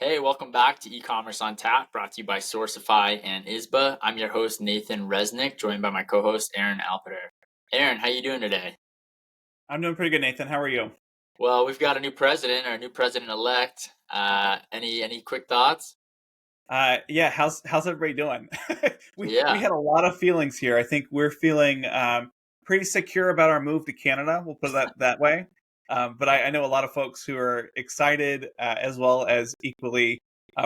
Hey, welcome back to Ecommerce on Tap, brought to you by Sourcify and ISBA. I'm your host, Nathan Resnick, joined by my co-host, Aaron Alpeter. Aaron, how you doing today? I'm doing pretty good, Nathan. How are you? Well, we've got a new president, or a new president-elect. Any quick thoughts? Yeah, how's everybody doing? We Yeah, had a lot of feelings here. I think we're feeling pretty secure about our move to Canada. We'll put it that way. But I know a lot of folks who are excited as well as equally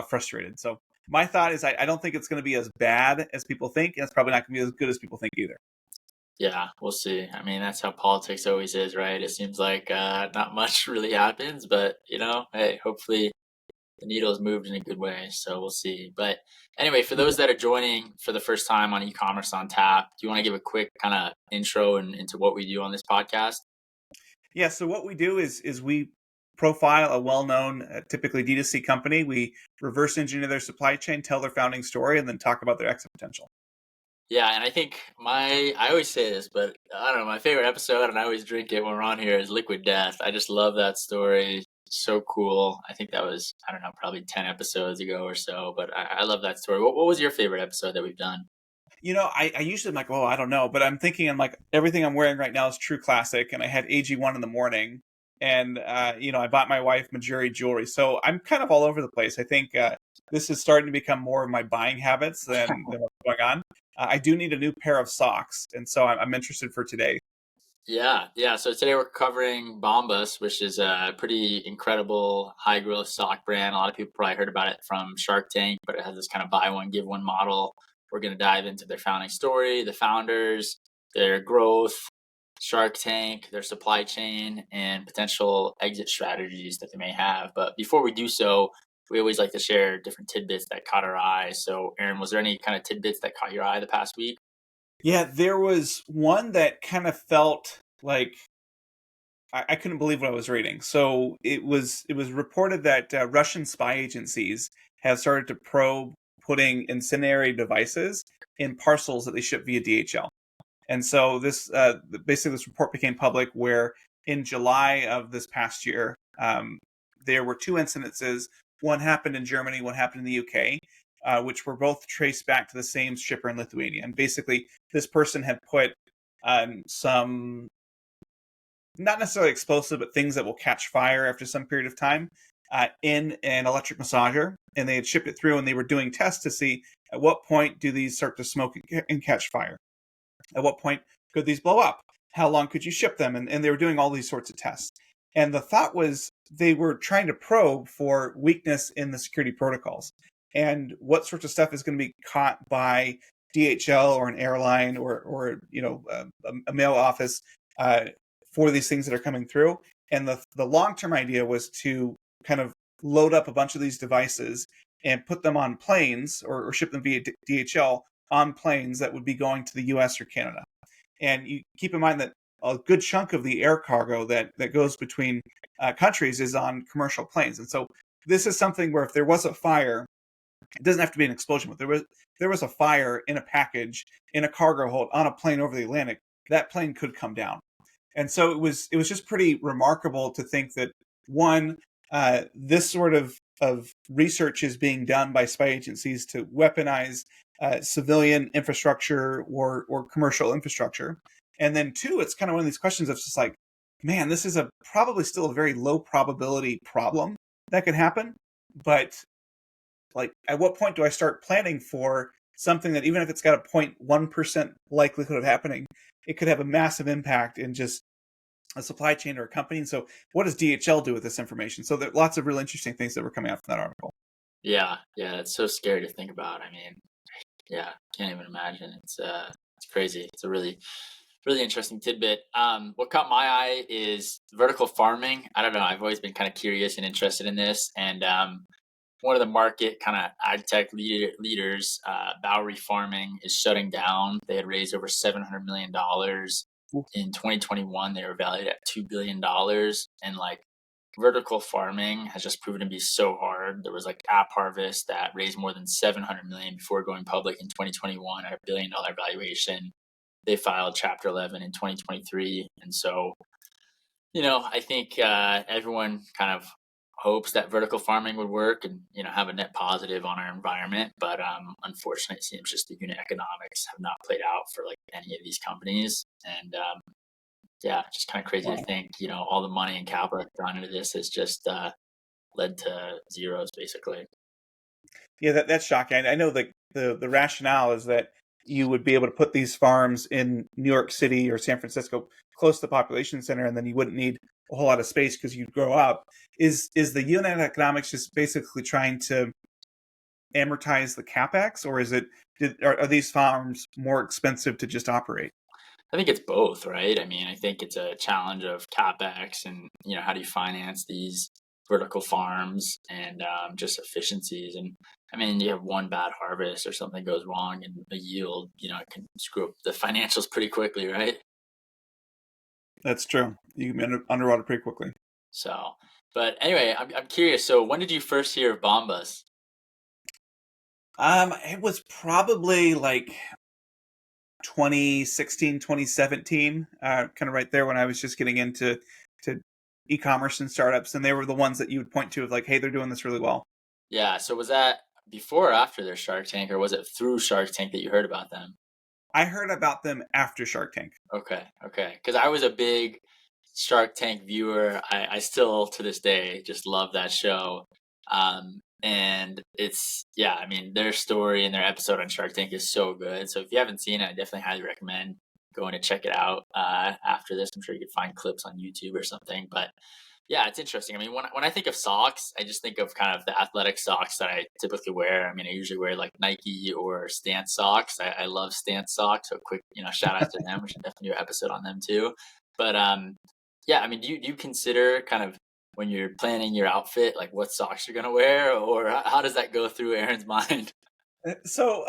frustrated. So my thought is I don't think it's going to be as bad as people think, and it's probably not going to be as good as people think either. yeah, we'll see. I mean, that's how politics always is, right? It seems like not much really happens, but hey, hopefully the needle is moved in a good way, so we'll see. But anyway, for those that are joining for the first time on e-commerce on tap, do you want to give a quick kind of intro into what we do on this podcast? Yeah. So what we do is we profile a well-known, typically D2C company. We reverse engineer their supply chain, tell their founding story, and then talk about their exit potential. Yeah, and I think I always say this, but I don't know, my favorite episode, and I always drink it when we're on here, is Liquid Death. I just love that story. So cool. I think that was, I don't know, probably 10 episodes ago or so, but I love that story. What was your favorite episode that we've done? I usually am like, oh, I don't know, but I'm like, everything I'm wearing right now is true classic, and I had AG1 in the morning, and I bought my wife Majuri jewelry, so I'm kind of all over the place. I think this is starting to become more of my buying habits than what's going on. I do need a new pair of socks, and so I'm interested for today. Yeah, yeah. So today we're covering Bombas, which is a pretty incredible high growth stock brand. A lot of people probably heard about it from Shark Tank, but it has this kind of buy one, give one model. We're going to dive into their founding story, the founders, their growth, Shark Tank, their supply chain, and potential exit strategies that they may have. But before we do so, we always like to share different tidbits that caught our eye. So, Aaron, was there any kind of tidbits that caught your eye the past week? Yeah, there was one that kind of felt like I couldn't believe what I was reading. So it was reported that Russian spy agencies have started to probe putting incendiary devices in parcels that they ship via DHL. And so this basically this report became public where in July of this past year, there were two incidences. One happened in Germany, one happened in the UK, which were both traced back to the same shipper in Lithuania. And basically, this person had put some not necessarily explosive, but things that will catch fire after some period of time in an electric massager. And they had shipped it through and they were doing tests to see at what point do these start to smoke and catch fire? At what point could these blow up? How long could you ship them? And they were doing all these sorts of tests. And the thought was they were trying to probe for weakness in the security protocols and what sorts of stuff is going to be caught by DHL or an airline or a mail office uh, for these things that are coming through. And the long term idea was to kind of load up a bunch of these devices and put them on planes or ship them via DHL on planes that would be going to the US or Canada. And you keep in mind that a good chunk of the air cargo that goes between countries is on commercial planes. And so this is something where if there was a fire, it doesn't have to be an explosion, but there was a fire in a package in a cargo hold on a plane over the Atlantic, that plane could come down. And so it was just pretty remarkable to think that one, this sort of research is being done by spy agencies to weaponize civilian infrastructure or commercial infrastructure. And then two, it's kind of one of these questions of just like, man, this is a probably still a very low probability problem that could happen. But like, at what point do I start planning for something that even if it's got a 0.1% likelihood of happening, it could have a massive impact in just a supply chain or a company. And so what does DHL do with this information? So there are lots of really interesting things that were coming out from that article. Yeah, yeah, it's so scary to think about. I mean, yeah, can't even imagine. It's crazy. It's a really interesting tidbit. What caught my eye is vertical farming. I don't know. I've always been kind of curious and interested in this, and one of the market kind of ag tech leaders, Bowery Farming, is shutting down. They had raised over $700 million in 2021. They were valued at $2 billion, and like vertical farming has just proven to be so hard. There was like App Harvest that raised more than 700 million before going public in 2021 at $1 billion valuation. They filed Chapter 11 in 2023, and so I think everyone kind of hopes that vertical farming would work and have a net positive on our environment. But unfortunately, it seems just the unit economics have not played out for like any of these companies. And yeah, just kind of crazy to Wow. think all the money and capital that's gone into this has just led to zeros basically. Yeah, that's shocking. I know the rationale is that you would be able to put these farms in New York City or San Francisco close to the population center, and then you wouldn't need a whole lot of space because you'd grow up. Is the unit economics just basically trying to amortize the capex, or is it are these farms more expensive to just operate? I think it's both, right? I mean, I think it's a challenge of capex and how do you finance these vertical farms and just efficiencies. And I mean, you have one bad harvest or something goes wrong in a yield, it can screw up the financials pretty quickly, right? That's true. You can be underwater pretty quickly. So, but anyway, I'm curious. So, when did you first hear of Bombas? It was probably like 2016, 2017, kind of right there when I was just getting into to e-commerce and startups, and they were the ones that you would point to of like, hey, they're doing this really well. Yeah. So, was that before or after their Shark Tank, or was it through Shark Tank that you heard about them? I heard about them after Shark Tank. Okay, okay. Because I was a big Shark Tank viewer. I still to this day just love that show. And it's yeah, I mean their story and their episode on Shark Tank is so good. So if you haven't seen it, I definitely highly recommend going to check it out after this. I'm sure you could find clips on YouTube or something. But yeah, it's interesting. I mean, when I think of socks, I just think of kind of the athletic socks that I typically wear. I mean, I usually wear like Nike or Stance socks. I love Stance socks. So quick, shout out to them. We should definitely do an episode on them too. But yeah, I mean, do you consider kind of when you're planning your outfit, like what socks you're gonna wear, or how does that go through Aaron's mind? So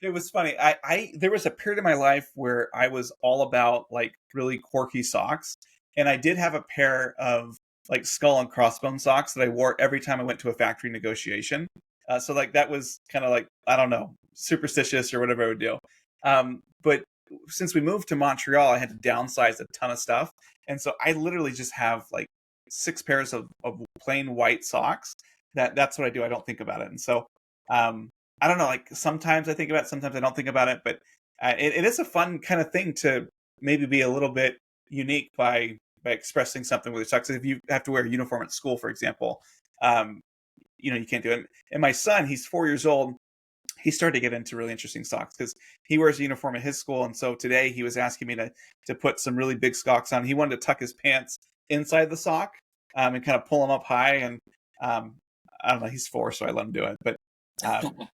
it was funny. I there was a period of my life where I was all about like really quirky socks, and I did have a pair of like skull and crossbone socks that I wore every time I went to a factory negotiation. So like that was kind of like, I don't know, superstitious or whatever I would do. But since we moved to Montreal, I had to downsize a ton of stuff, and so I literally just have like six pairs of plain white socks. That's what I do. I don't think about it, and so I don't know. Like sometimes I think about it, sometimes I don't think about it, but it is a fun kind of thing to maybe be a little bit unique by expressing something with your socks. If you have to wear a uniform at school, for example, um, you can't do it. And my son, he's 4 years old. He started to get into really interesting socks because he wears a uniform at his school, and so today he was asking me to put some really big socks on. He wanted to tuck his pants inside the sock and kind of pull them up high, and um, I don't know. He's 4, so I let him do it, but. Um,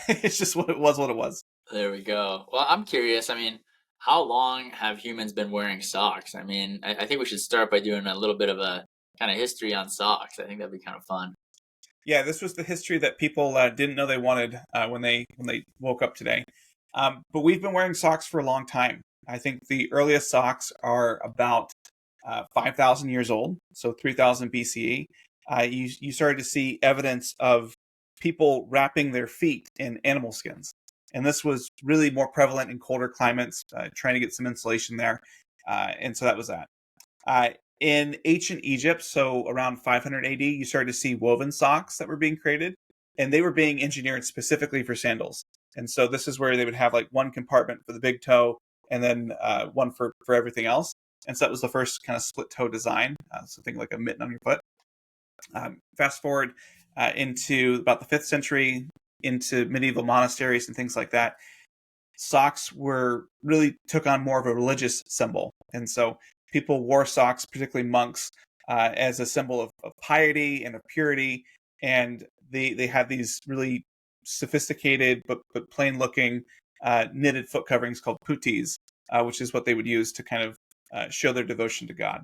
it's just what it was, what it was. There we go. Well, I'm curious. I mean, how long have humans been wearing socks? I mean, I think we should start by doing a little bit of a kind of history on socks. I think that'd be kind of fun. Yeah, this was the history that people didn't know they wanted when they woke up today. But we've been wearing socks for a long time. I think the earliest socks are about 5,000 years old, so 3,000 BCE. You started to see evidence of people wrapping their feet in animal skins, and this was really more prevalent in colder climates, trying to get some insulation there, and so that was that. Uh, in ancient Egypt, so around 500 AD, you started to see woven socks that were being created, and they were being engineered specifically for sandals. And so this is where they would have like one compartment for the big toe, and then one for everything else. And so that was the first kind of split toe design, something like a mitten on your foot. Fast forward into about the 5th century, into medieval monasteries and things like that, socks were really took on more of a religious symbol, and so people wore socks, particularly monks, as a symbol of piety and of purity. And they had these really sophisticated but plain looking knitted foot coverings called putis, which is what they would use to kind of show their devotion to God.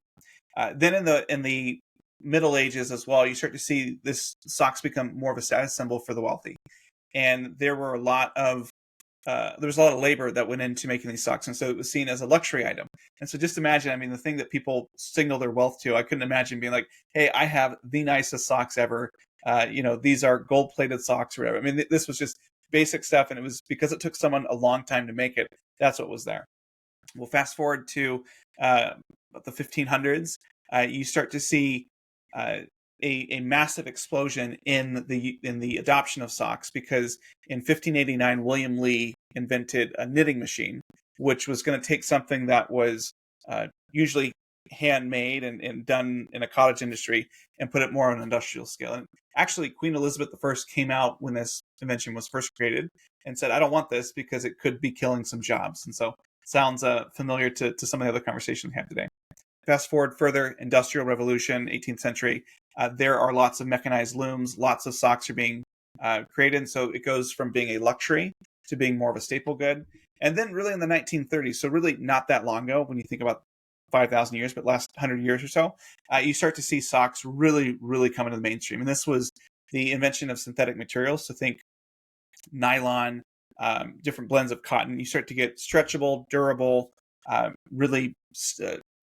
Then in the Middle Ages as well, you start to see this socks become more of a status symbol for the wealthy, and there was a lot of labor that went into making these socks, and so it was seen as a luxury item. And so just imagine, I mean, the thing that people signal their wealth to, I couldn't imagine being like, hey, I have the nicest socks ever. These are gold-plated socks or whatever. I mean, this was just basic stuff, and it was because it took someone a long time to make it. That's what was there. We'll fast forward to the 1500s. You start to see a massive explosion in the adoption of socks, because in 1589 William Lee invented a knitting machine, which was going to take something that was usually handmade and done in a cottage industry and put it more on an industrial scale. And actually, Queen Elizabeth I came out when this invention was first created and said, "I don't want this because it could be killing some jobs." And so, sounds familiar to some of the other conversations we had today. Fast forward further, Industrial Revolution, 18th century. There are lots of mechanized looms, lots of socks are being created. And so it goes from being a luxury to being more of a staple good. And then really in the 1930s, so really not that long ago, when you think about 5,000 years, but last 100 years or so, you start to see socks really, really come into the mainstream. And this was the invention of synthetic materials. So think nylon, different blends of cotton. You start to get stretchable, durable, really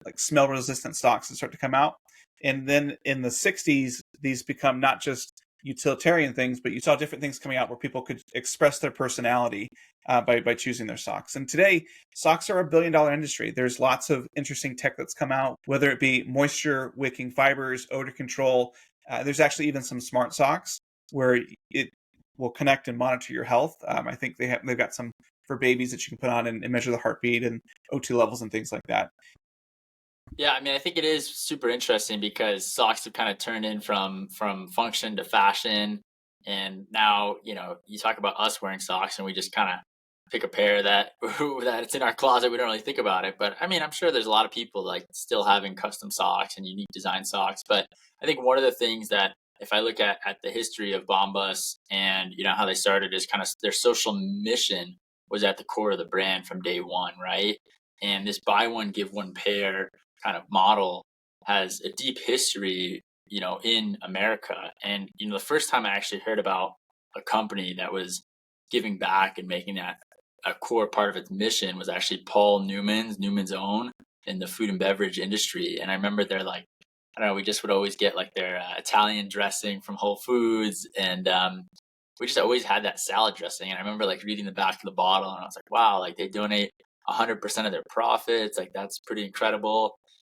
like smell resistant socks that start to come out. And then in the 60s, these become not just utilitarian things, but you saw different things coming out where people could express their personality by choosing their socks. And today, socks are a $1 billion industry. There's lots of interesting tech that's come out, whether it be moisture wicking fibers, odor control. There's actually even some smart socks where it will connect and monitor your health. I think they've got some for babies that you can put on and measure the heartbeat and O2 levels and things like that. Yeah, I mean, I think it is super interesting because socks have kind of turned in from function to fashion, and now you talk about us wearing socks, and we just kind of pick a pair that that it's in our closet. We don't really think about it, but I mean, I'm sure there's a lot of people like still having custom socks and unique design socks. But I think one of the things that if I look at the history of Bombas and how they started is kind of their social mission was at the core of the brand from day one, right? And this buy one give one pair kind of model has a deep history, in America. And the first time I actually heard about a company that was giving back and making that a core part of its mission was actually Paul Newman's Own in the food and beverage industry. And I remember they're like, I don't know, we just would always get like their Italian dressing from Whole Foods, and we just always had that salad dressing. And I remember like reading the back of the bottle, and I was like, wow, like they donate 100% of their profits. Like that's pretty incredible.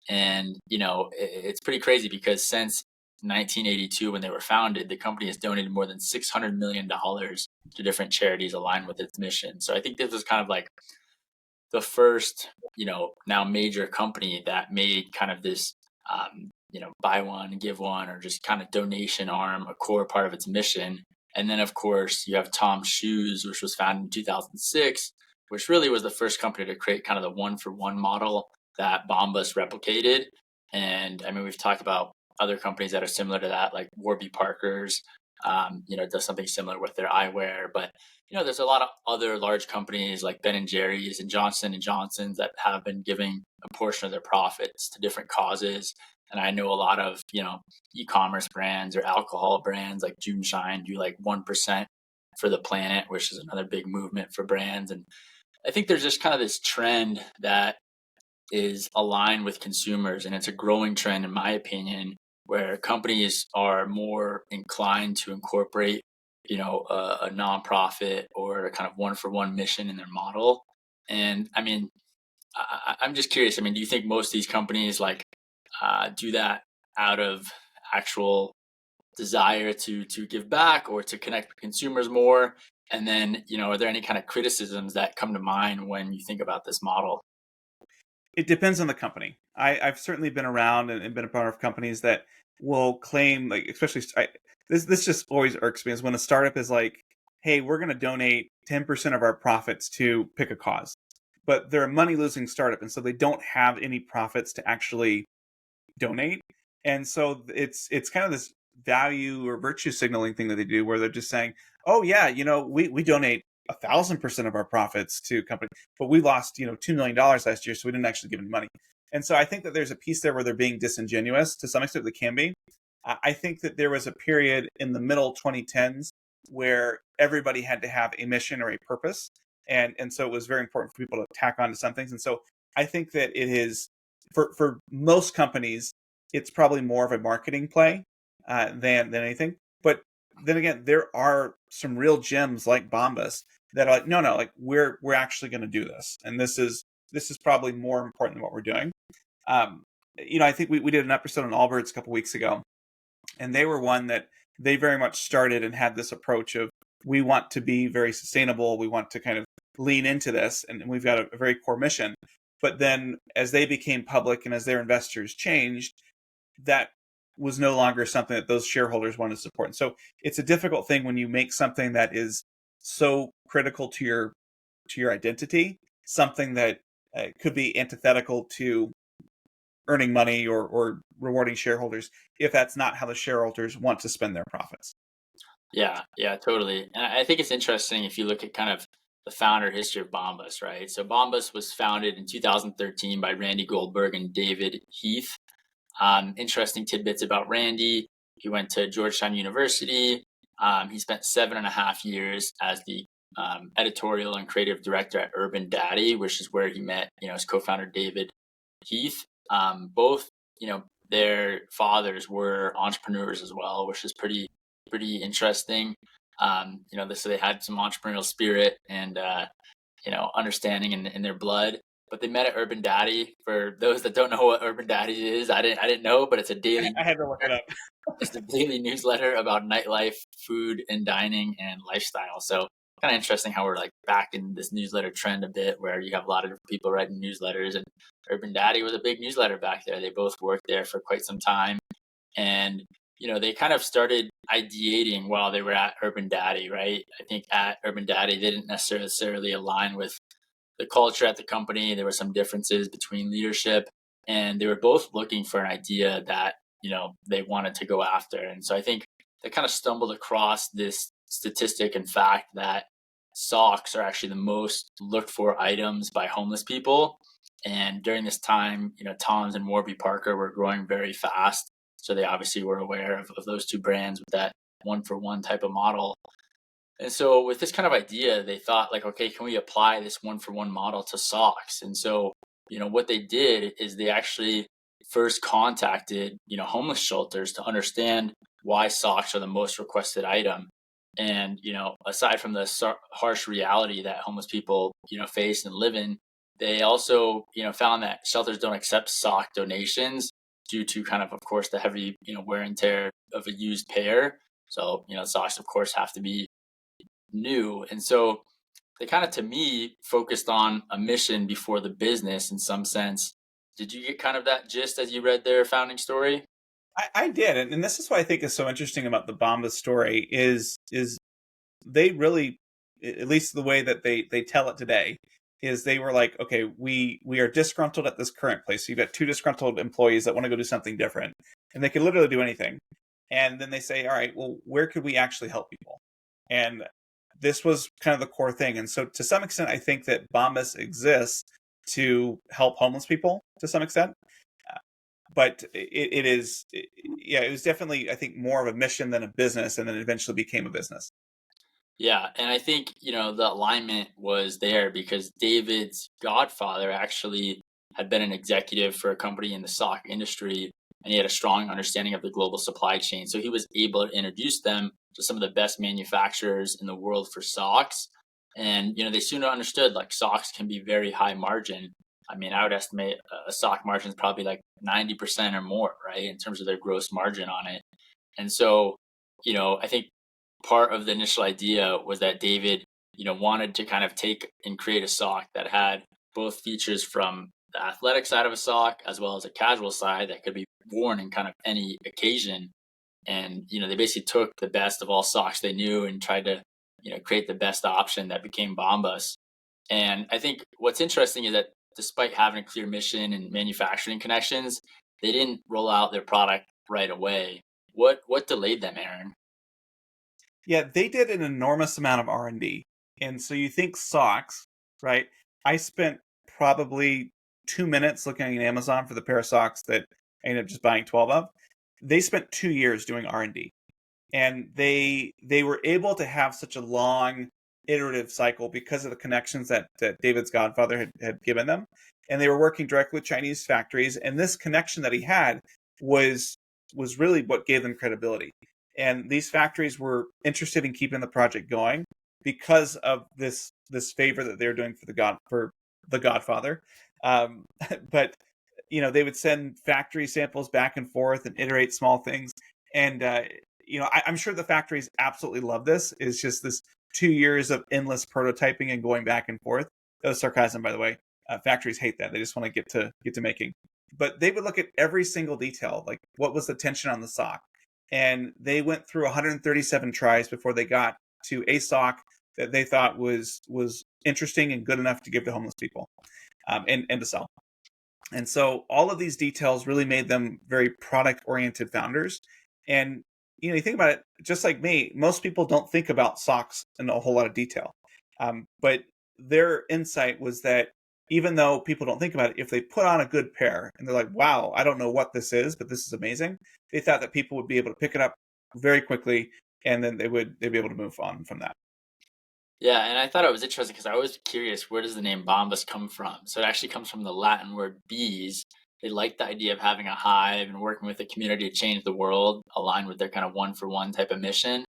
And it's pretty crazy because since 1982, when they were founded, the company has donated more than $600 million to different charities aligned with its mission. So I think this was kind of like the first, now major company that made kind of this, buy one, give one, or just kind of donation arm a core part of its mission. And then, of course, you have Tom's Shoes, which was founded in 2006, which really was the first company to create kind of the one-for-one model that Bombas replicated. And I mean, we've talked about other companies that are similar to that, like Warby Parker's, does something similar with their eyewear. But there's a lot of other large companies like Ben and Jerry's and Johnson and Johnson's that have been giving a portion of their profits to different causes. And I know a lot of e-commerce brands or alcohol brands like June Shine do like 1% for the planet, which is another big movement for brands. And I think there's just kind of this trend that is aligned with consumers, and it's a growing trend in my opinion, where companies are more inclined to incorporate a nonprofit or a kind of one-for-one mission in their model. And I mean, I'm just curious, I mean, do you think most of these companies like do that out of actual desire to give back or to connect with consumers more? And then are there any kind of criticisms that come to mind when you think about this model? It depends on the company. I've certainly been around and been a part of companies that will claim, like, especially this just always irks me, is when a startup is like, "Hey, we're going to donate 10% of our profits to pick a cause," but they're a money losing startup, and so they don't have any profits to actually donate. And so it's kind of this value or virtue signaling thing that they do, where they're just saying, "Oh yeah, we donate 1,000% of our profits to company, but we lost $2 million last year, so we didn't actually give any money." And so I think that there's a piece there where they're being disingenuous to some extent. They can be. I think that there was a period in the middle 2010s where everybody had to have a mission or a purpose, and so it was very important for people to tack on to some things. And so I think that it is, for most companies, it's probably more of a marketing play than anything. But then again, there are some real gems like Bombas that are like, no, like we're actually going to do this, and this is probably more important than what we're doing. I think we did an episode on Allbirds a couple weeks ago, And they were one that they very much started and had this approach of, we want to be very sustainable. We want to kind of lean into this, and we've got a very core mission. But then as they became public and as their investors changed, that was no longer something that those shareholders wanted to support. And so it's a difficult thing when you make something that is so critical to your identity, something that could be antithetical to earning money or rewarding shareholders, if that's not how the shareholders want to spend their profits. Yeah, yeah, totally. And I think it's interesting if you look at kind of the founder history of Bombas, right? So Bombas was founded in 2013 by Randy Goldberg and David Heath. Interesting tidbits about Randy. He went to Georgetown University. He spent 7.5 years as the editorial and creative director at Urban Daddy, which is where he met, his co-founder David Heath. Both, their fathers were entrepreneurs as well, which is pretty interesting. So they had some entrepreneurial spirit and understanding in their blood. But they met at Urban Daddy. For those that don't know what Urban Daddy is, I didn't know, but it's a daily I had to look it up. it's a daily newsletter about nightlife, food and dining and lifestyle. So kind of interesting how we're like back in this newsletter trend a bit, where you have a lot of different people writing newsletters, and Urban Daddy was a big newsletter back there. They both worked there for quite some time. And they kind of started ideating while they were at Urban Daddy, right? I think at Urban Daddy they didn't necessarily align with the culture at the company. There were some differences between leadership, and they were both looking for an idea that they wanted to go after. And so I think they kind of stumbled across this statistic and fact that socks are actually the most looked for items by homeless people. And during this time, Tom's and Warby Parker were growing very fast, so they obviously were aware of those two brands with that one for one type of model. And so with this kind of idea, they thought like, okay, can we apply this one for one model to socks? And so, what they did is they actually first contacted, homeless shelters to understand why socks are the most requested item. And, aside from the harsh reality that homeless people, face and live in, they also, found that shelters don't accept sock donations due to kind of course, the heavy, wear and tear of a used pair. So, socks, of course, have to be new. And so they kind of, to me, focused on a mission before the business in some sense. Did you get kind of that gist as you read their founding story? I did, and this is what I think is so interesting about the Bombas story is they really, at least the way that they tell it today, is they were like, okay, we are disgruntled at this current place. So you've got two disgruntled employees that want to go do something different, and they could literally do anything. And then they say, all right, well, where could we actually help people? And this was kind of the core thing. And so to some extent, I think that Bombas exists to help homeless people to some extent. But yeah, it was definitely, I think, more of a mission than a business, and then eventually became a business. Yeah, and I think, the alignment was there because David's godfather actually had been an executive for a company in the sock industry, and he had a strong understanding of the global supply chain. So he was able to introduce them to some of the best manufacturers in the world for socks. And, they soon understood like socks can be very high margin. I mean, I would estimate a sock margin is probably like 90% or more, right, in terms of their gross margin on it. And so, I think part of the initial idea was that David, wanted to kind of take and create a sock that had both features from the athletic side of a sock as well as a casual side that could be worn in kind of any occasion. And, they basically took the best of all socks they knew and tried to, create the best option that became Bombas. And I think what's interesting is that despite having a clear mission and manufacturing connections, they didn't roll out their product right away. What delayed them, Aaron? Yeah, they did an enormous amount of R&D. And so you think socks, right? I spent probably 2 minutes looking at Amazon for the pair of socks that I ended up just buying 12 of. They spent 2 years doing R&D. And they were able to have such a long iterative cycle because of the connections that David's godfather had given them. And they were working directly with Chinese factories. And this connection that he had was really what gave them credibility. And these factories were interested in keeping the project going because of this favor that they were doing for the Godfather. But they would send factory samples back and forth and iterate small things. And I'm sure the factories absolutely love this. It's just this 2 years of endless prototyping and going back and forth. That was sarcasm, by the way. Factories hate that. They just want to get to making. But they would look at every single detail, like what was the tension on the sock, and they went through 137 tries before they got to a sock that they thought was interesting and good enough to give to homeless people, and to sell. And so all of these details really made them very product oriented founders. And you think about it, just like me, most people don't think about socks in a whole lot of detail. But their insight was that even though people don't think about it, if they put on a good pair and they're like, wow, I don't know what this is, but this is amazing, they thought that people would be able to pick it up very quickly, and then they'd be able to move on from that. Yeah, and I thought it was interesting because I was curious, where does the name Bombas come from? So it actually comes from the Latin word bees. They like the idea of having a hive and working with a community to change the world, aligned with their kind of one for one type of mission.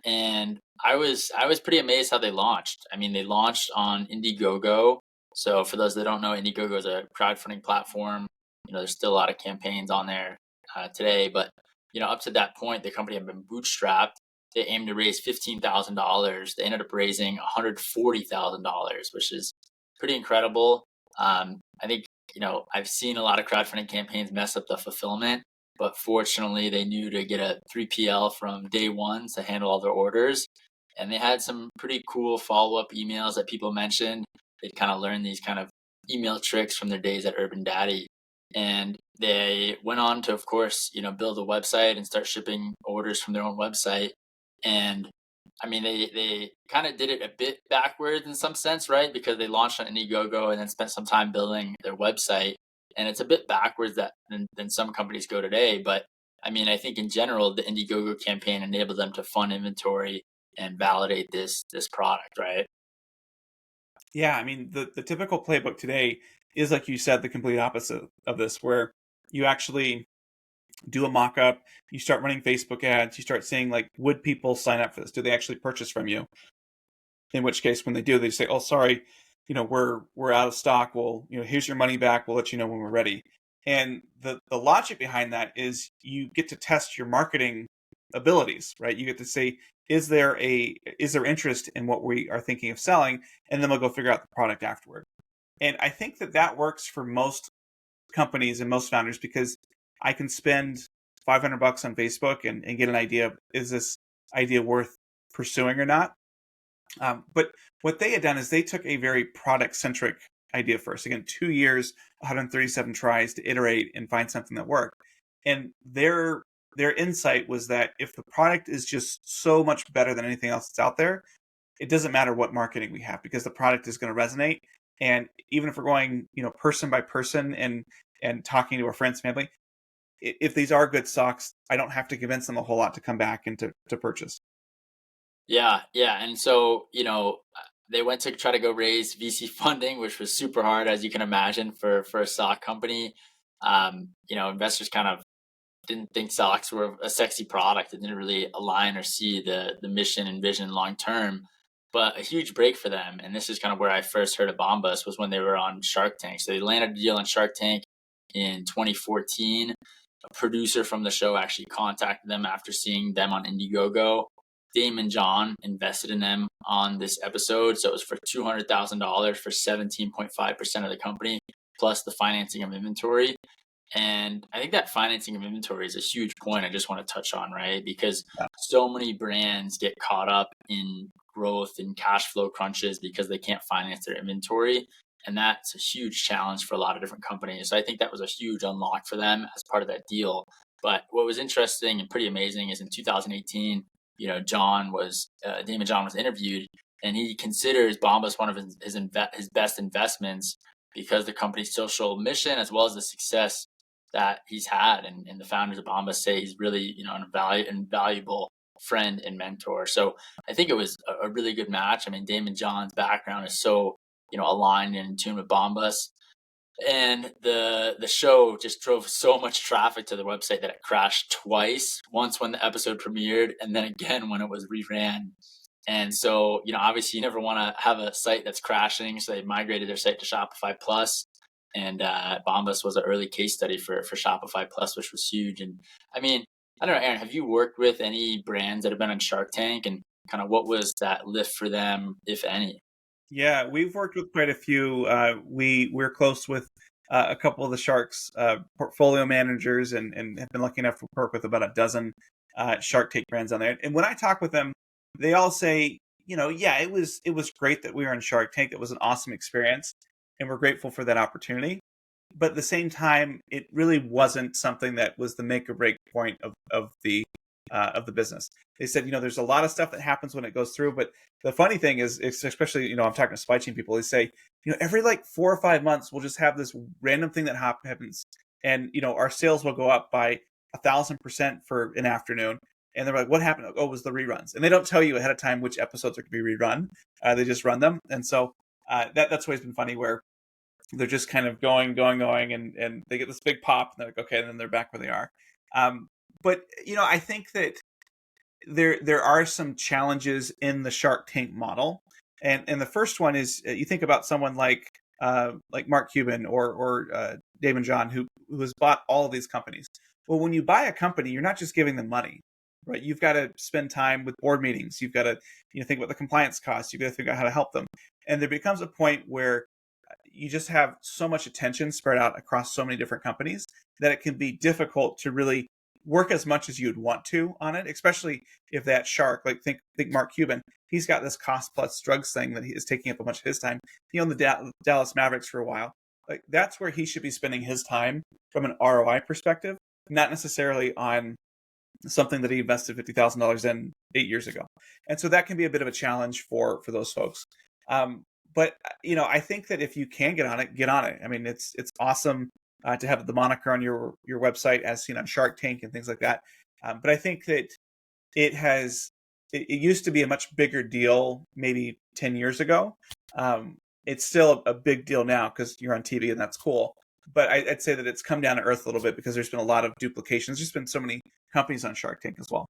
And I was pretty amazed how they launched. I mean, they launched on Indiegogo. So for those that don't know, Indiegogo is a crowdfunding platform. There's still a lot of campaigns on there today, but up to that point, the company had been bootstrapped. They aimed to raise $15,000. They ended up raising $140,000, which is pretty incredible. I think I've seen a lot of crowdfunding campaigns mess up the fulfillment, but fortunately they knew to get a 3PL from day one to handle all their orders. And they had some pretty cool follow-up emails that people mentioned. They'd kind of learned these kind of email tricks from their days at Urban Daddy. And they went on to, of course, build a website and start shipping orders from their own website. And I mean, they kind of did it a bit backwards in some sense, right? Because they launched on Indiegogo and then spent some time building their website, and it's a bit backwards than some companies go today. But I mean, I think in general, the Indiegogo campaign enabled them to fund inventory and validate this product, right? Yeah, I mean, the typical playbook today is, like you said, the complete opposite of this, where you actually do a mock-up, you start running Facebook ads, you start saying, like, would people sign up for this? Do they actually purchase from you? In which case, when they do, they say, oh, sorry, we're out of stock. Well, here's your money back. We'll let you know when we're ready. And the logic behind that is you get to test your marketing abilities, right? You get to say, is there interest in what we are thinking of selling? And then we'll go figure out the product afterward. And I think that works for most companies and most founders, because I can spend $500 on Facebook and get an idea of, is this idea worth pursuing or not? But what they had done is they took a very product centric idea first. Again, 2 years, 137 tries to iterate and find something that worked. And their insight was that if the product is just so much better than anything else that's out there, it doesn't matter what marketing we have, because the product is going to resonate. And even if we're going, person by person and talking to our friends, family, if these are good socks, I don't have to convince them a whole lot to come back and to purchase. Yeah, yeah. And so, they went to try to go raise VC funding, which was super hard, as you can imagine, for a stock company. Investors kind of didn't think socks were a sexy product. It didn't really align or see the mission and vision long term. But a huge break for them, and this is kind of where I first heard of Bombas, was when they were on Shark Tank. So they landed a deal on Shark Tank in 2014. A producer from the show actually contacted them after seeing them on Indiegogo. Damon John invested in them on this episode. So it was for $200,000 for 17.5% of the company, plus the financing of inventory. And I think that financing of inventory is a huge point I just want to touch on, right? Because Yeah. so many brands get caught up in growth and cash flow crunches because they can't finance their inventory. And that's a huge challenge for a lot of different companies. So I think that was a huge unlock for them as part of that deal. But what was interesting and pretty amazing is in 2018, Damon John was interviewed, and he considers Bombas one of his best investments because the company's social mission, as well as the success that he's had, and the founders of Bombas say he's really an invaluable friend and mentor. So I think it was a really good match. I mean, Damon John's background is so aligned and in tune with Bombas, and the show just drove so much traffic to the website that it crashed twice. Once when the episode premiered, and then again when it was reran. And so, obviously, you never want to have a site that's crashing. So they migrated their site to Shopify Plus, and Bombas was an early case study for Shopify Plus, which was huge. And I mean, I don't know, Aaron, have you worked with any brands that have been on Shark Tank, and kind of what was that lift for them, if any? Yeah, we've worked with quite a few. We're close with a couple of the Sharks portfolio managers, and have been lucky enough to work with about a dozen Shark Tank brands on there. And when I talk with them, they all say, yeah, it was great that we were on Shark Tank. It was an awesome experience, and we're grateful for that opportunity. But at the same time, it really wasn't something that was the make or break point of the business. They said, there's a lot of stuff that happens when it goes through, but the funny thing is, especially, I'm talking to supply chain people, they say, every like 4 or 5 months, we'll just have this random thing that happens, and our sales will go up by 1,000% for an afternoon. And they're like, "What happened?" Oh, it was the reruns, and they don't tell you ahead of time which episodes are going to be rerun. They just run them, and so that's always been funny, where they're just kind of going, and they get this big pop, and they're like, okay, and then they're back where they are. But I think that there are some challenges in the Shark Tank model, and the first one is, you think about someone like Mark Cuban or Dave and John, who has bought all of these companies. Well, when you buy a company, you're not just giving them money, right? You've got to spend time with board meetings. You've got to think about the compliance costs. You've got to figure out how to help them, and there becomes a point where you just have so much attention spread out across so many different companies that it can be difficult to really work as much as you'd want to on it, especially if that shark, like think Mark Cuban, he's got this cost plus drugs thing that he is taking up a bunch of his time. He owned the Dallas Mavericks for a while. Like, that's where he should be spending his time from an ROI perspective, not necessarily on something that he invested $50,000 in 8 years ago. And so that can be a bit of a challenge for those folks. But I think that if you can get on it, get on it. I mean, it's awesome to have the moniker on your website, as seen on Shark Tank and things like that. But I think that it used to be a much bigger deal maybe 10 years ago. It's still a big deal now because you're on TV, and that's cool. But I'd say that it's come down to earth a little bit because there's been a lot of duplications. There's been so many companies on Shark Tank as well.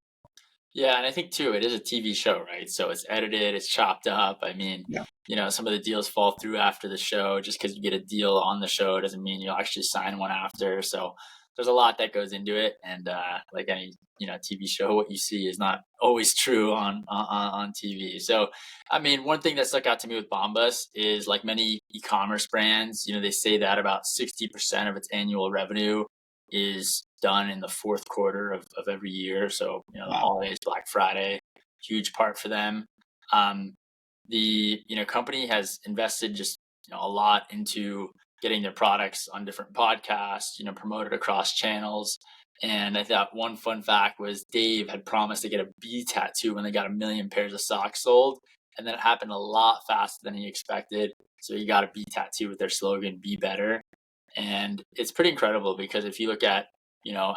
Yeah, and I think too, it is a TV show, right? So it's edited, it's chopped up. I mean, Yeah. some of the deals fall through after the show. Just because you get a deal on the show doesn't mean you'll actually sign one after. So there's a lot that goes into it, and like any TV show, what you see is not always true on TV. So, I mean, one thing that stuck out to me with Bombas is, like many e-commerce brands, they say that about 60% of its annual revenue is done in the fourth quarter of every year. So, the Wow. holidays, Black Friday, huge part for them. Um, the company has invested just a lot into getting their products on different podcasts, promoted across channels. And I thought one fun fact was Dave had promised to get a bee tattoo when they got 1 million pairs of socks sold, and then it happened a lot faster than he expected. So he got a bee tattoo with their slogan "Be Better." And it's pretty incredible because if you look at,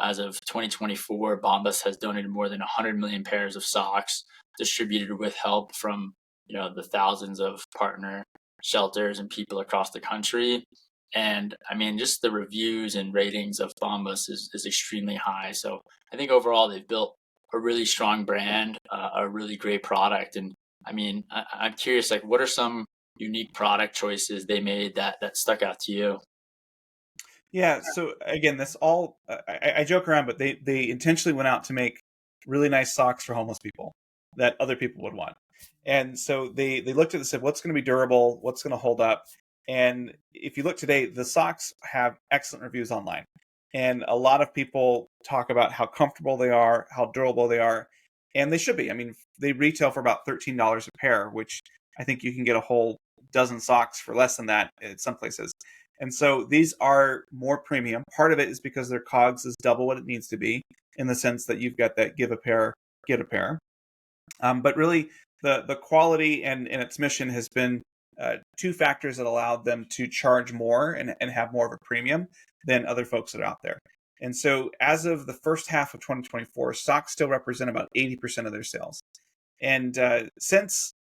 as of 2024, Bombas has donated more than 100 million pairs of socks, distributed with help from, the thousands of partner shelters and people across the country. And I mean, just the reviews and ratings of Bombas is extremely high. So I think overall they've built a really strong brand, a really great product. And I mean, I'm curious, like, what are some unique product choices they made that stuck out to you? Yeah. So again, this all I joke around, but they intentionally went out to make really nice socks for homeless people that other people would want. And so they looked at it and said, what's going to be durable? What's going to hold up? And if you look today, the socks have excellent reviews online. And a lot of people talk about how comfortable they are, how durable they are. And they should be. I mean, they retail for about $13 a pair, which I think you can get a whole dozen socks for less than that at some places. And so these are more premium. Part of it is because their COGS is double what it needs to be, in the sense that you've got that give a pair, get a pair. But really, the quality and its mission has been two factors that allowed them to charge more and have more of a premium than other folks that are out there. And so as of the first half of 2024, stocks still represent about 80% of their sales. And since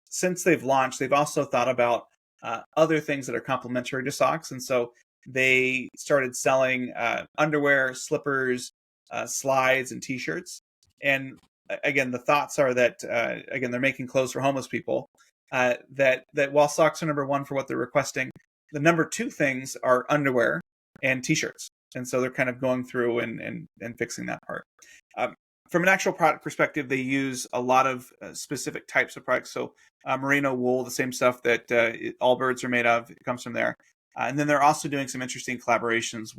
they've launched, they've also thought about other things that are complementary to socks. And so they started selling underwear, slippers, slides, and T-shirts. And again, the thoughts are that again, they're making clothes for homeless people. That while socks are number one for what they're requesting, the number two things are underwear and T-shirts. And so they're kind of going through and fixing that part. From an actual product perspective, they use a lot of specific types of products. So merino wool, the same stuff that all birds are made of, it comes from there. And then they're also doing some interesting collaborations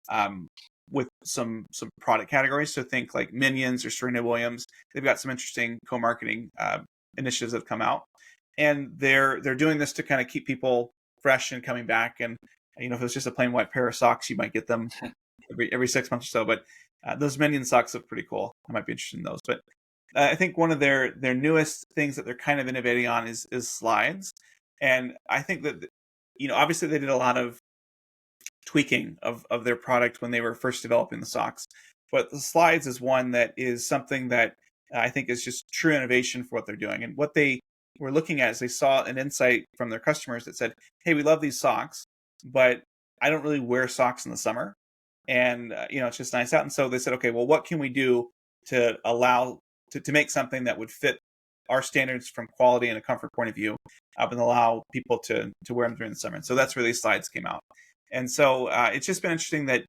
um, with some product categories. So think like Minions or Serena Williams. They've got some interesting co-marketing initiatives that have come out, and they're doing this to kind of keep people fresh and coming back. And if it's just a plain white pair of socks, you might get them every 6 months or so. But those Minion socks look pretty cool. I might be interested in those. But I think one of their newest things that they're kind of innovating on is slides. And I think that obviously they did a lot of tweaking of their product when they were first developing the socks. But the slides is one that is something that I think is just true innovation for what they're doing. And what they were looking at is they saw an insight from their customers that said, hey, we love these socks, but I don't really wear socks in the summer. And, it's just nice out. And so they said, okay, well, what can we do to allow to make something that would fit our standards from quality and a comfort point of view, and allow people to wear them during the summer. And so that's where these slides came out. And so it's just been interesting that,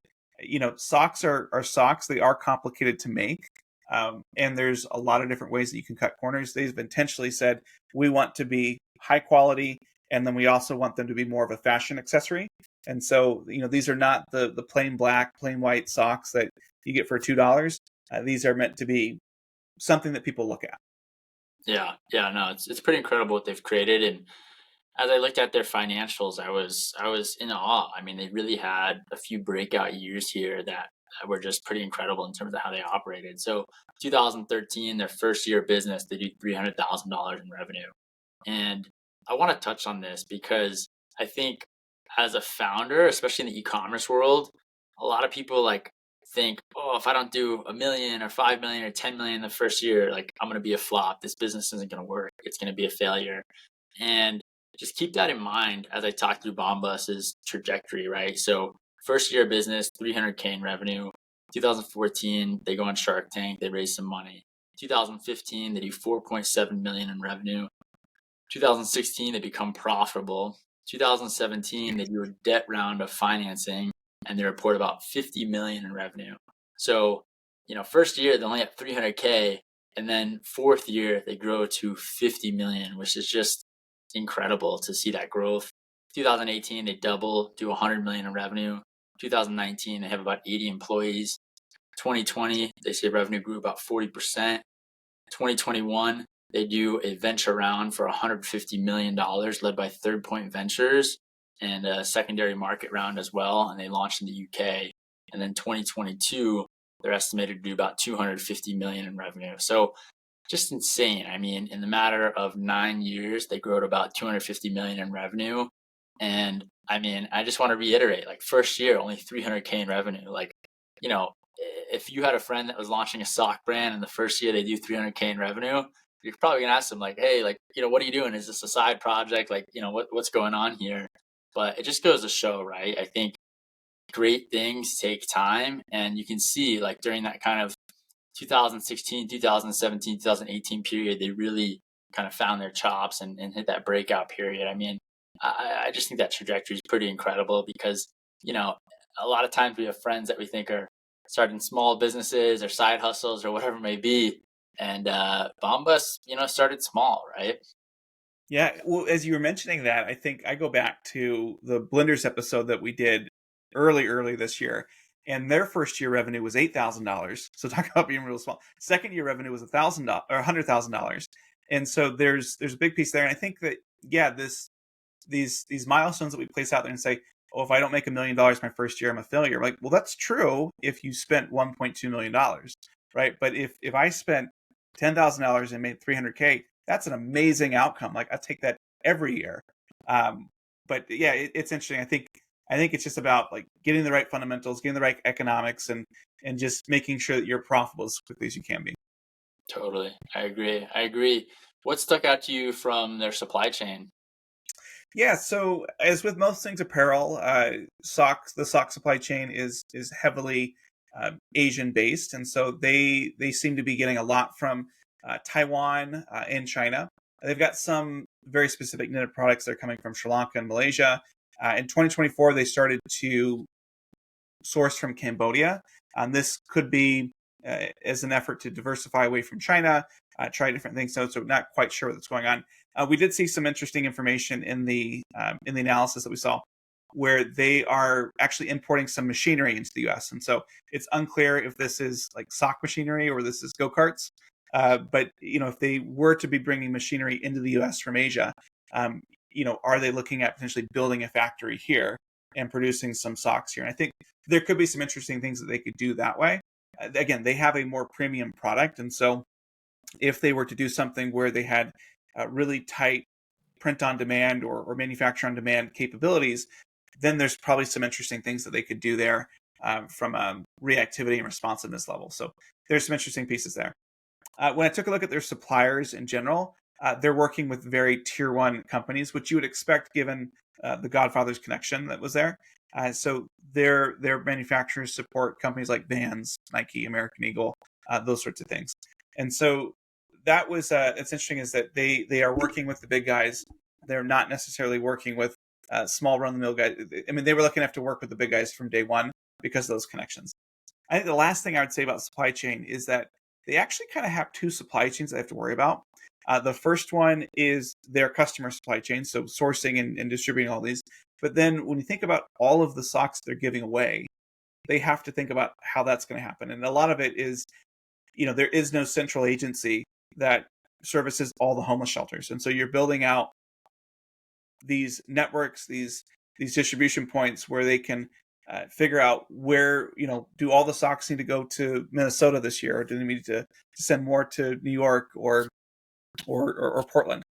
socks are socks. They are complicated to make. And there's a lot of different ways that you can cut corners. They've intentionally said, we want to be high quality, and then we also want them to be more of a fashion accessory. And so, these are not the plain black, plain white socks that you get for $2. These are meant to be something that people look at. Yeah, no, it's pretty incredible what they've created. And as I looked at their financials, I was in awe. I mean, they really had a few breakout years here that were just pretty incredible in terms of how they operated. So 2013, their first year of business, they do $300,000 in revenue. And I want to touch on this because I think as a founder, especially in the e-commerce world, a lot of people like think, oh, if I don't do 1 million or 5 million or 10 million the first year, like I'm going to be a flop. This business isn't going to work. It's going to be a failure. And just keep that in mind as I talk through Bombas's trajectory, right? So first year of business, 300K in revenue. 2014, they go on Shark Tank. They raise some money. 2015, they do 4.7 million in revenue. 2016, they become profitable. 2017, they do a debt round of financing, and they report about 50 million in revenue. So, first year they only have 300K, and then fourth year they grow to 50 million, which is just incredible to see that growth. 2018, they double, do 100 million in revenue. 2019, they have about 80 employees. 2020, they say revenue grew about 40%. 2021, they do a venture round for $150 million led by Third Point Ventures, and a secondary market round as well. And they launched in the UK. And then 2022, they're estimated to do about 250 million in revenue. So just insane. I mean, in the matter of 9 years, they grow to about 250 million in revenue. And I mean, I just want to reiterate, like first year, only 300K in revenue. Like, if you had a friend that was launching a sock brand and the first year they do 300K in revenue, you're probably gonna ask them like, hey, like, what are you doing? Is this a side project? Like, what's going on here? But it just goes to show, right? I think great things take time, and you can see like during that kind of 2016, 2017, 2018 period, they really kind of found their chops and hit that breakout period. I mean, I just think that trajectory is pretty incredible because, a lot of times we have friends that we think are starting small businesses or side hustles or whatever it may be. And Bombas, started small, right? Yeah, well, as you were mentioning that, I think I go back to the Blenders episode that we did early this year, and their first year revenue was $8,000. So talk about being real small. Second year revenue was $1,000 or $100,000, and so there's a big piece there. And I think that these milestones that we place out there and say, oh, if I don't make $1 million my first year, I'm a failure. Like, well, that's true if you spent $1.2 million, right? But if I spent $10,000 and made 300K, that's an amazing outcome. Like I take that every year. But yeah, it's interesting. I think it's just about like getting the right fundamentals, getting the right economics, and just making sure that you're profitable as quickly as you can be. Totally. I agree. What stuck out to you from their supply chain? Yeah, so as with most things apparel, the sock supply chain is heavily Asian based, and so they seem to be getting a lot from Taiwan and China. They've got some very specific knitted products that are coming from Sri Lanka and Malaysia. In 2024, they started to source from Cambodia, and this could be as an effort to diversify away from China, try different things. So not quite sure what's going on. We did see some interesting information in the analysis that we saw, where they are actually importing some machinery into the U.S. And so it's unclear if this is like sock machinery or this is go-karts. But if they were to be bringing machinery into the U.S. from Asia, are they looking at potentially building a factory here and producing some socks here? And I think there could be some interesting things that they could do that way. Again, they have a more premium product, and so if they were to do something where they had really tight print on demand or manufacture on demand capabilities, then there's probably some interesting things that they could do there from a reactivity and responsiveness level. So there's some interesting pieces there. When I took a look at their suppliers in general, they're working with very tier one companies, which you would expect given the Godfather's connection that was there. So their manufacturers support companies like Vans, Nike, American Eagle, those sorts of things. And so that was it's interesting is that they are working with the big guys. They're not necessarily working with small run of the mill guys. I mean, they were lucky enough to work with the big guys from day one because of those connections. I think the last thing I would say about supply chain is that they actually kind of have two supply chains they have to worry about. The first one is their customer supply chain, so sourcing and distributing all these. But then when you think about all of the socks they're giving away, they have to think about how that's going to happen. And a lot of it is, there is no central agency that services all the homeless shelters. And so you're building out these networks, these distribution points where they can figure out where, do all the socks need to go to Minnesota this year, or do they need to send more to New York or Portland?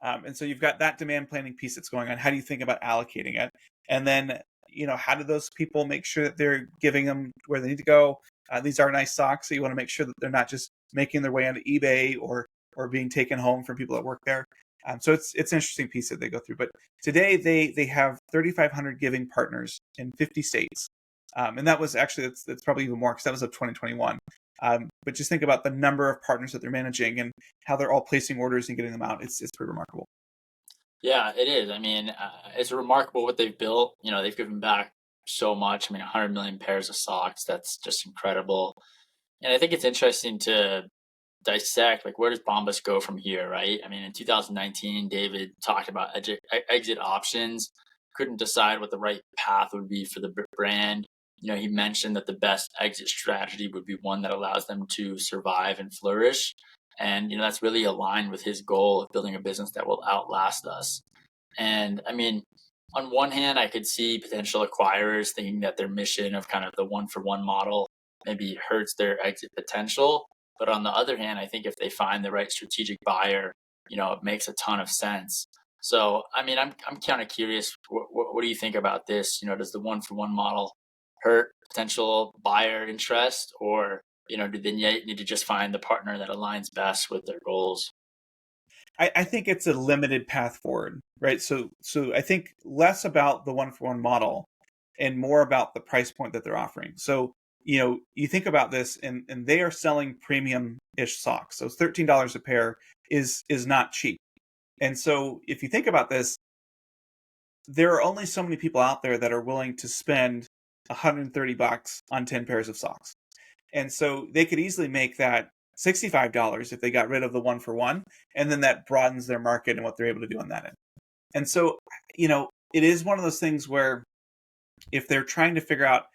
And so you've got that demand planning piece that's going on. How do you think about allocating it? And then, how do those people make sure that they're giving them where they need to go? These are nice socks, so you want to make sure that they're not just making their way onto eBay or being taken home from people that work there. So it's an interesting piece that they go through. But today they have 3,500 giving partners in 50 states. And that was actually, that's probably even more because that was of 2021. But just think about the number of partners that they're managing and how they're all placing orders and getting them out. It's pretty remarkable. Yeah, it is. I mean, it's remarkable what they've built. They've given back so much. I mean, 100 million pairs of socks. That's just incredible. And I think it's interesting to dissect, like, where does Bombas go from here, right? I mean, in 2019, David talked about exit options, couldn't decide what the right path would be for the brand. He mentioned that the best exit strategy would be one that allows them to survive and flourish. And, that's really aligned with his goal of building a business that will outlast us. And I mean, on one hand, I could see potential acquirers thinking that their mission of kind of the one for one model maybe hurts their exit potential. But on the other hand, I think if they find the right strategic buyer, it makes a ton of sense. So, I mean, I'm kind of curious. What do you think about this? Does the one for one model hurt potential buyer interest, or do they need to just find the partner that aligns best with their goals? I think it's a limited path forward, right? So I think less about the one for one model and more about the price point that they're offering. So, you think about this and they are selling premium ish socks. So $13 a pair is not cheap. And so if you think about this, there are only so many people out there that are willing to spend $130 on 10 pairs of socks. And so they could easily make that $65 if they got rid of the one for one, and then that broadens their market and what they're able to do on that end. And so, it is one of those things where if they're trying to figure out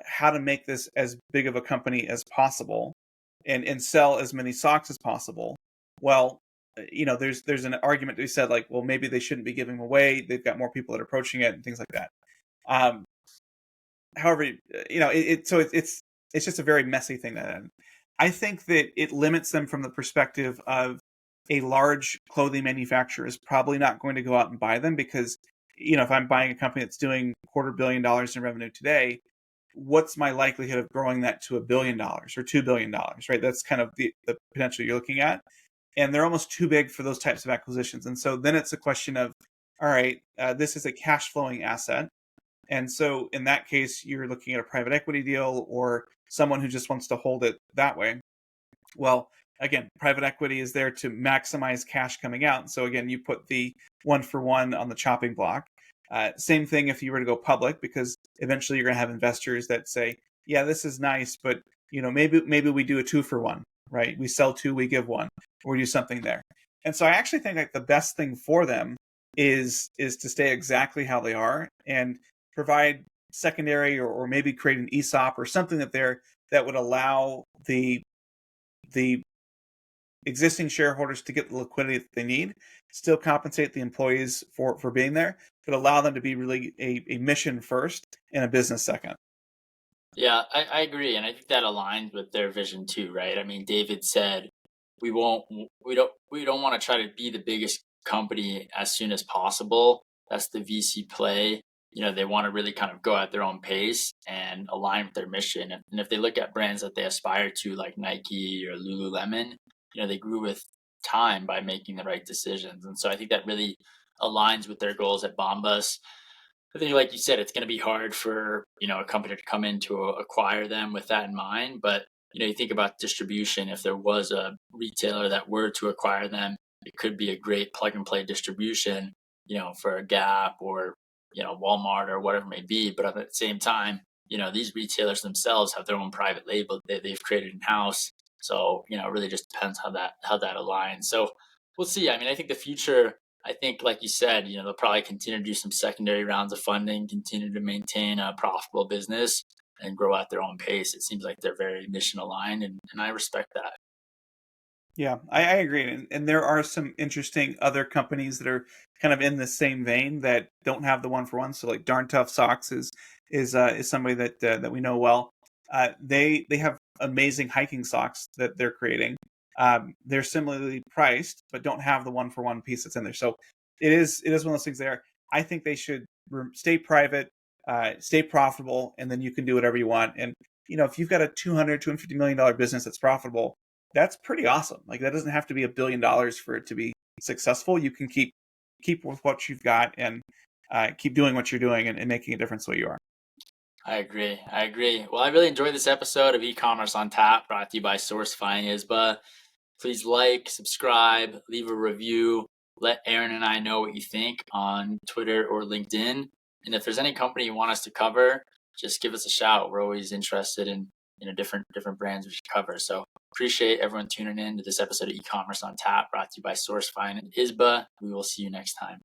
how to make this as big of a company as possible and sell as many socks as possible, well, there's an argument to be said like, well, maybe they shouldn't be giving them away. They've got more people that are approaching it and things like that. However, it's just a very messy thing that I think that it limits them from the perspective of a large clothing manufacturer is probably not going to go out and buy them because, if I'm buying a company that's doing $250 million in revenue today, what's my likelihood of growing that to $1 billion or $2 billion, right? That's kind of the potential you're looking at. And they're almost too big for those types of acquisitions. And so then it's a question of, all right, this is a cash flowing asset. And so in that case, you're looking at a private equity deal or someone who just wants to hold it that way. Well, again, private equity is there to maximize cash coming out. So again, you put the one for one on the chopping block. Same thing if you were to go public, because eventually you're going to have investors that say, yeah, this is nice, but maybe we do a 2-for-1, right? We sell two, we give one, or we do something there. And so I actually think like the best thing for them is to stay exactly how they are and provide secondary, or maybe create an ESOP or something that would allow the existing shareholders to get the liquidity that they need, still compensate the employees for being there, but allow them to be really a mission first and a business second. Yeah, I agree, and I think that aligns with their vision too, right? I mean, David said we don't want to try to be the biggest company as soon as possible. That's the VC play. They want to really kind of go at their own pace and align with their mission. And if they look at brands that they aspire to, like Nike or Lululemon, they grew with time by making the right decisions. And so I think that really aligns with their goals at Bombas. I think, like you said, it's going to be hard for a company to come in to acquire them with that in mind. But you think about distribution. If there was a retailer that were to acquire them, it could be a great plug and play distribution, for a Gap or Walmart or whatever it may be. But at the same time, these retailers themselves have their own private label that they've created in house. So it really just depends how that aligns. So we'll see. I mean, I think the future. I think, like you said, they'll probably continue to do some secondary rounds of funding, continue to maintain a profitable business, and grow at their own pace. It seems like they're very mission aligned, and I respect that. Yeah, I agree, and there are some interesting other companies that are kind of in the same vein that don't have the 1-for-1. So like Darn Tough Socks is somebody that we know well. They have amazing hiking socks that they're creating. They're similarly priced, but don't have the 1-for-1 piece that's in there. So it is one of those things there. I think they should stay private, stay profitable, and then you can do whatever you want. And if you've got a 250 million dollar business that's profitable, that's pretty awesome. Like that doesn't have to be $1 billion for it to be successful. You can keep with what you've got and keep doing what you're doing and making a difference where you are. I agree. I agree. Well, I really enjoyed this episode of E-commerce on Tap, brought to you by Sourcefine Isba. Please like, subscribe, leave a review. Let Aaron and I know what you think on Twitter or LinkedIn. And if there's any company you want us to cover, just give us a shout. We're always interested in different brands we should cover. So appreciate everyone tuning in to this episode of E-commerce on Tap, brought to you by Sourcefine and Isba. We will see you next time.